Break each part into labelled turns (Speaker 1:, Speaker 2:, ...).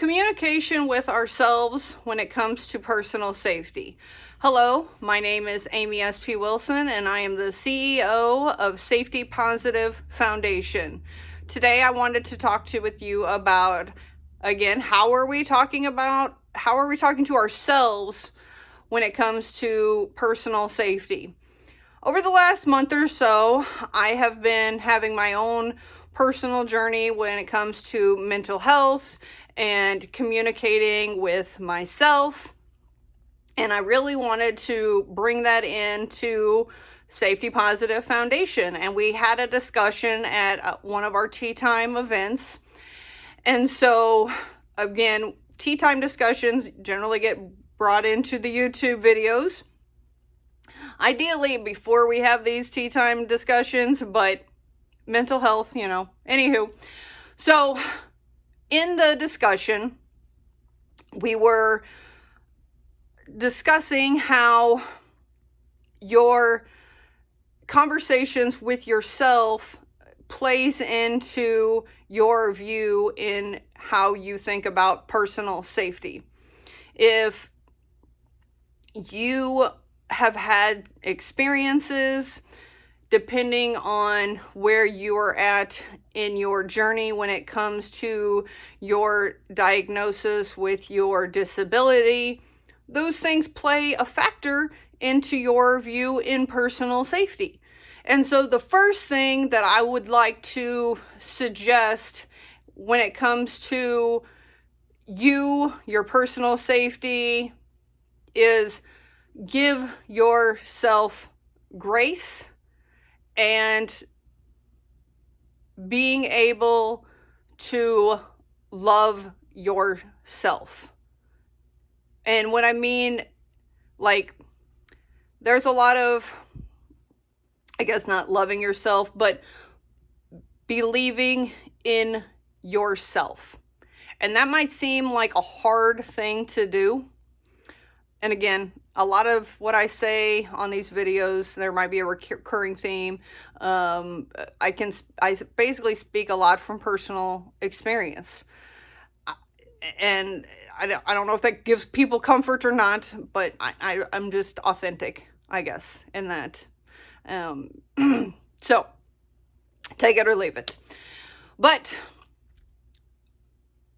Speaker 1: Communication with ourselves when it comes to personal safety. Hello, my name is Amy S.P. Wilson, and I am the CEO of Safety Positive Foundation. Today, I wanted to talk with you about, again, how are we talking to ourselves when it comes to personal safety? Over the last month or so, I have been having my own personal journey when it comes to mental health and communicating with myself. And I really wanted to bring that into Safety Positive Foundation. And we had a discussion at one of our tea time events. And so, again, tea time discussions generally get brought into the YouTube videos. Ideally, before we have these tea time discussions, but mental health, anywho. So, in the discussion, we were discussing how your conversations with yourself plays into your view in how you think about personal safety. If you have had experiences, depending on where you are at in your journey when it comes to your diagnosis with your disability, those things play a factor into your view in personal safety. And so the first thing that I would like to suggest when it comes to your personal safety, is give yourself grace and being able to love yourself. And what I mean, there's a lot of, I guess not loving yourself, but believing in yourself. And that might seem like a hard thing to do. And again, a lot of what I say on these videos, there might be a recurring theme. I basically speak a lot from personal experience. And I don't know if that gives people comfort or not, but I'm just authentic, I guess, in that. So, take it or leave it. But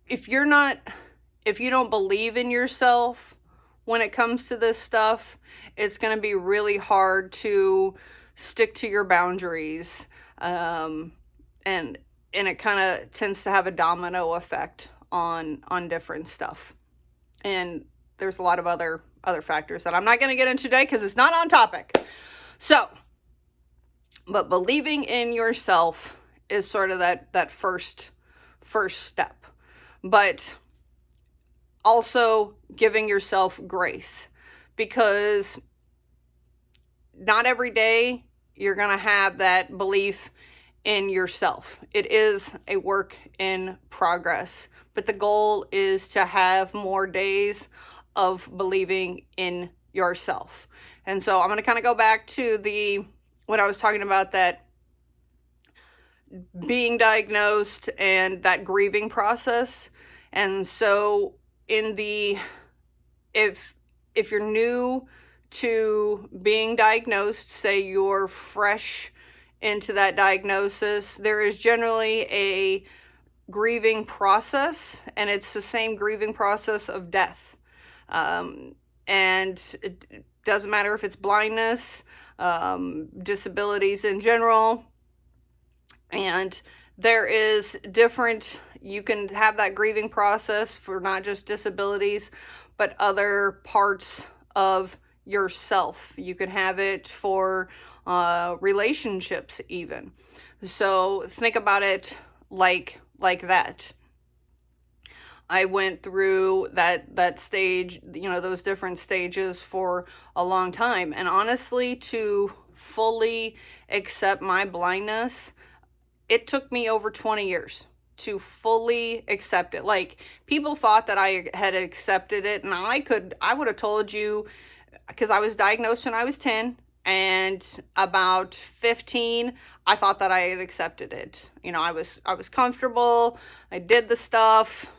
Speaker 1: if you don't believe in yourself when it comes to this stuff, it's going to be really hard to stick to your boundaries. And it kind of tends to have a domino effect on different stuff. And there's a lot of other factors that I'm not going to get into today because it's not on topic. So, but believing in yourself is sort of that first step. But also giving yourself grace, because not every day you're going to have that belief in yourself. It is a work in progress, but the goal is to have more days of believing in yourself. And so I'm going to kind of go back to what I was talking about, that being diagnosed and that grieving process. And so if you're new to being diagnosed, say you're fresh into that diagnosis, there is generally a grieving process, and it's the same grieving process of death. And it doesn't matter if it's blindness, disabilities in general, and there is you can have that grieving process for not just disabilities, but other parts of yourself. You can have it for relationships even. So think about it like that. I went through that stage, those different stages for a long time. And honestly, to fully accept my blindness, it took me over 20 years to fully accept it. Like, people thought that I had accepted it, and I would have told you, because I was diagnosed when I was 10, and about 15, I thought that I had accepted it. I was comfortable. I did the stuff.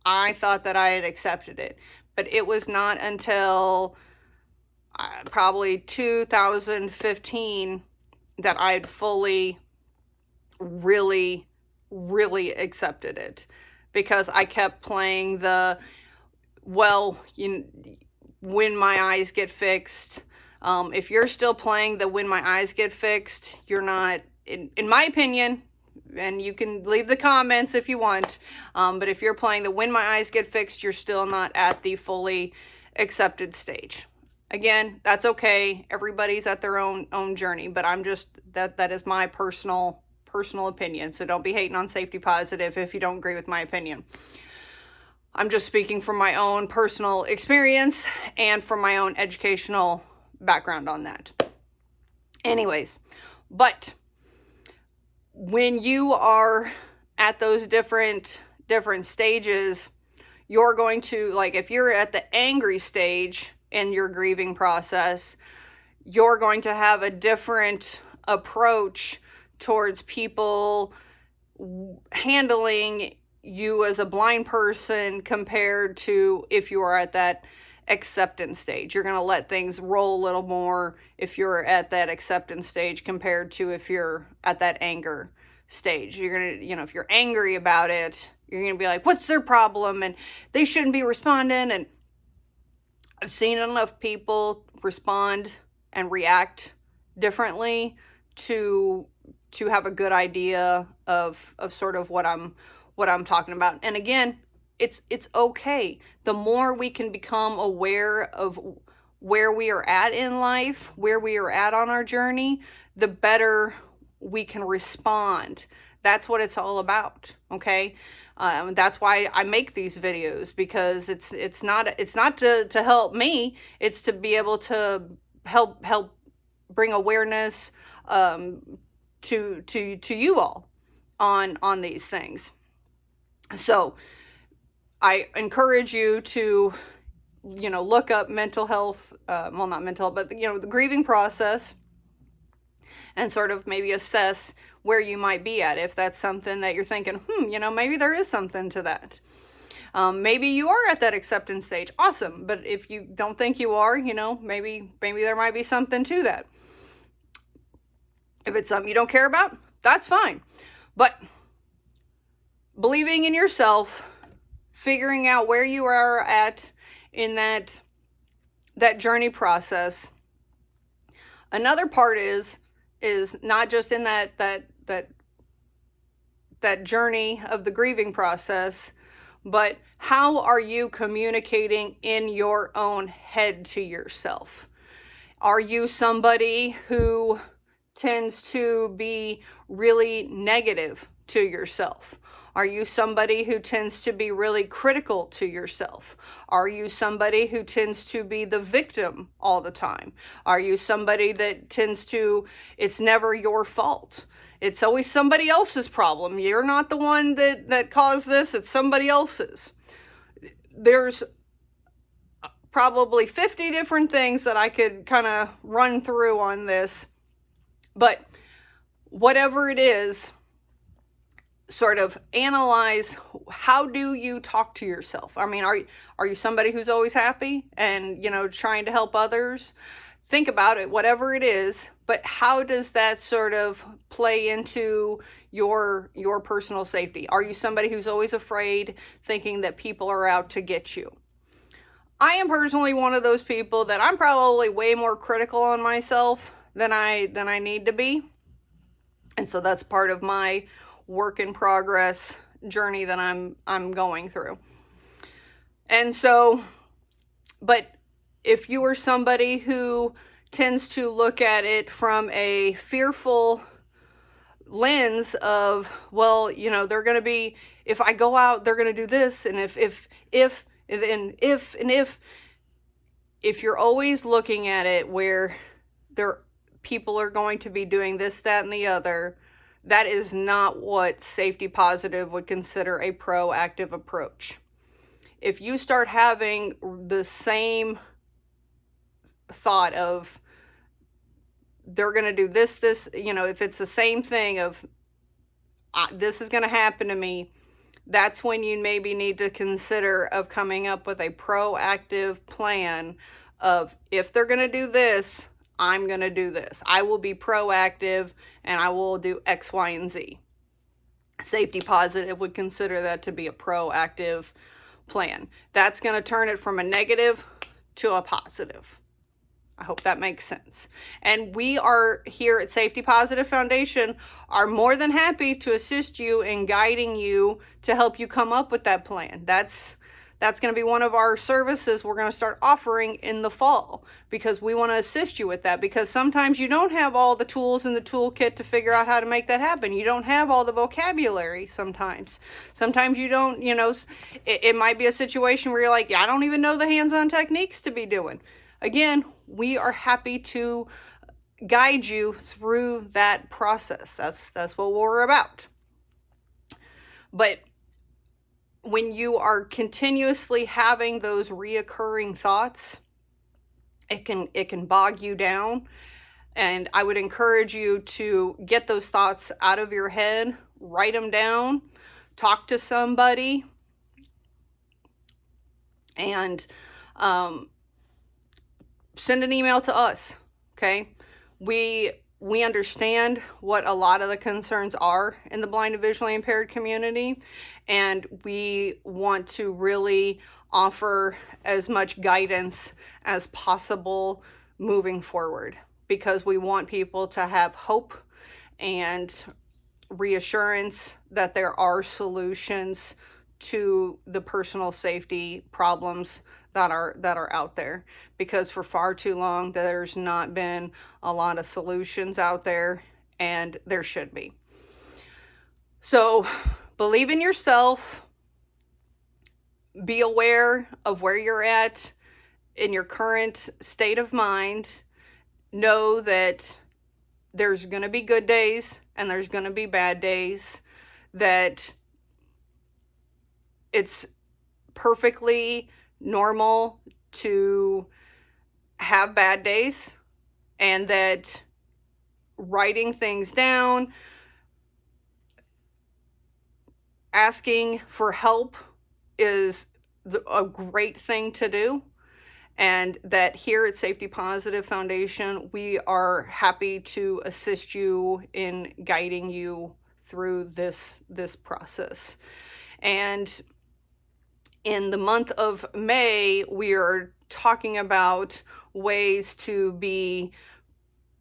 Speaker 1: I thought that I had accepted it. But it was not until probably 2015 that I had fully, really, really accepted it, because I kept playing the, well, when my eyes get fixed. If you're still playing the when my eyes get fixed, you're not, in my opinion, and you can leave the comments if you want, but if you're playing the when my eyes get fixed, you're still not at the fully accepted stage. Again, that's okay. Everybody's at their own journey, but I'm just, that is my personal opinion. So don't be hating on Safety Positive if you don't agree with my opinion. I'm just speaking from my own personal experience and from my own educational background on that. Anyways, but when you are at those different stages, you're going to, like, if you're at the angry stage in your grieving process, you're going to have a different approach towards people handling you as a blind person compared to if you are at that acceptance stage. You're going to let things roll a little more if you're at that acceptance stage compared to if you're at that anger stage. You're going to, if you're angry about it, you're going to be like, what's their problem? And they shouldn't be responding. And I've seen enough people respond and react differently to have a good idea of sort of what I'm talking about. And again, it's okay. The more we can become aware of where we are at in life, where we are at on our journey, the better we can respond. That's what it's all about. Okay. That's why I make these videos, because it's not to help me. It's to be able to help bring awareness to you all on these things. So I encourage you to look up mental health, well, not mental, but the grieving process, and sort of maybe assess where you might be at, if that's something that you're thinking, maybe there is something to that. Maybe you are at that acceptance stage. Awesome. But if you don't think you are, maybe there might be something to that. If it's something you don't care about, that's fine. But believing in yourself, figuring out where you are at in that journey process. Another part is not just in that journey of the grieving process, but how are you communicating in your own head to yourself? Are you somebody who tends to be really negative to yourself? Are you somebody who tends to be really critical to yourself? Are you somebody who tends to be the victim all the time? Are you somebody that tends to, it's never your fault? It's always somebody else's problem. You're not the one that caused this. It's somebody else's. There's probably 50 different things that I could kind of run through on this. But whatever it is, sort of analyze, how do you talk to yourself? I mean, are you somebody who's always happy and, trying to help others? Think about it, whatever it is, but how does that sort of play into your personal safety? Are you somebody who's always afraid, thinking that people are out to get you? I am personally one of those people that I'm probably way more critical on myself than I need to be. And so that's part of my work in progress journey that I'm going through. And so, but if you are somebody who tends to look at it from a fearful lens of, well, they're going to be, if I go out, they're going to do this, and if you're always looking at it where people are going to be doing this, that, and the other, that is not what Safety Positive would consider a proactive approach. If you start having the same thought of, they're going to do this, if it's the same thing of, this is going to happen to me, that's when you maybe need to consider of coming up with a proactive plan of, if they're going to do this, I'm going to do this. I will be proactive and I will do X, Y, and Z. Safety Positive would consider that to be a proactive plan. That's going to turn it from a negative to a positive. I hope that makes sense. And we are here at Safety Positive Foundation are more than happy to assist you in guiding you to help you come up with that plan. That's going to be one of our services we're going to start offering in the fall, because we want to assist you with that, because sometimes you don't have all the tools in the toolkit to figure out how to make that happen. You don't have all the vocabulary sometimes. Sometimes you don't, it might be a situation where you're like, I don't even know the hands-on techniques to be doing. Again, we are happy to guide you through that process. That's what we're about. But when you are continuously having those reoccurring thoughts, it can bog you down. And I would encourage you to get those thoughts out of your head, write them down, talk to somebody, and send an email to us. Okay, we understand what a lot of the concerns are in the blind and visually impaired community, and we want to really offer as much guidance as possible moving forward, because we want people to have hope and reassurance that there are solutions to the personal safety problems that are out there, because for far too long there's not been a lot of solutions out there, and there should be. So believe in yourself, be aware of where you're at in your current state of mind. Know that there's going to be good days and there's going to be bad days, that it's perfectly normal to have bad days, and that writing things down, asking for help is a great thing to do, and that here at Safety Positive Foundation, we are happy to assist you in guiding you through this process. And in the month of May, we are talking about ways to be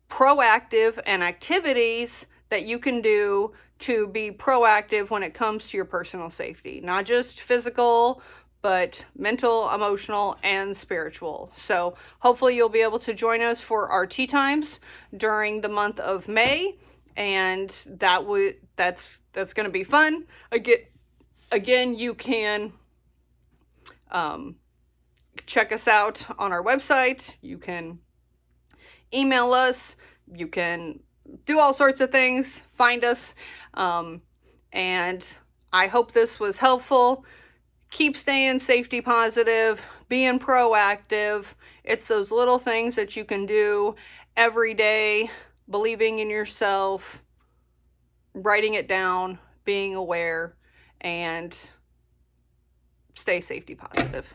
Speaker 1: proactive and activities that you can do to be proactive when it comes to your personal safety, not just physical, but mental, emotional, and spiritual. So hopefully you'll be able to join us for our tea times during the month of May, and that's going to be fun. Again, you can check us out on our website. You can email us. You can do all sorts of things. Find us. And I hope this was helpful. Keep staying safety positive, being proactive. It's those little things that you can do every day, believing in yourself, writing it down, being aware, and stay safety positive.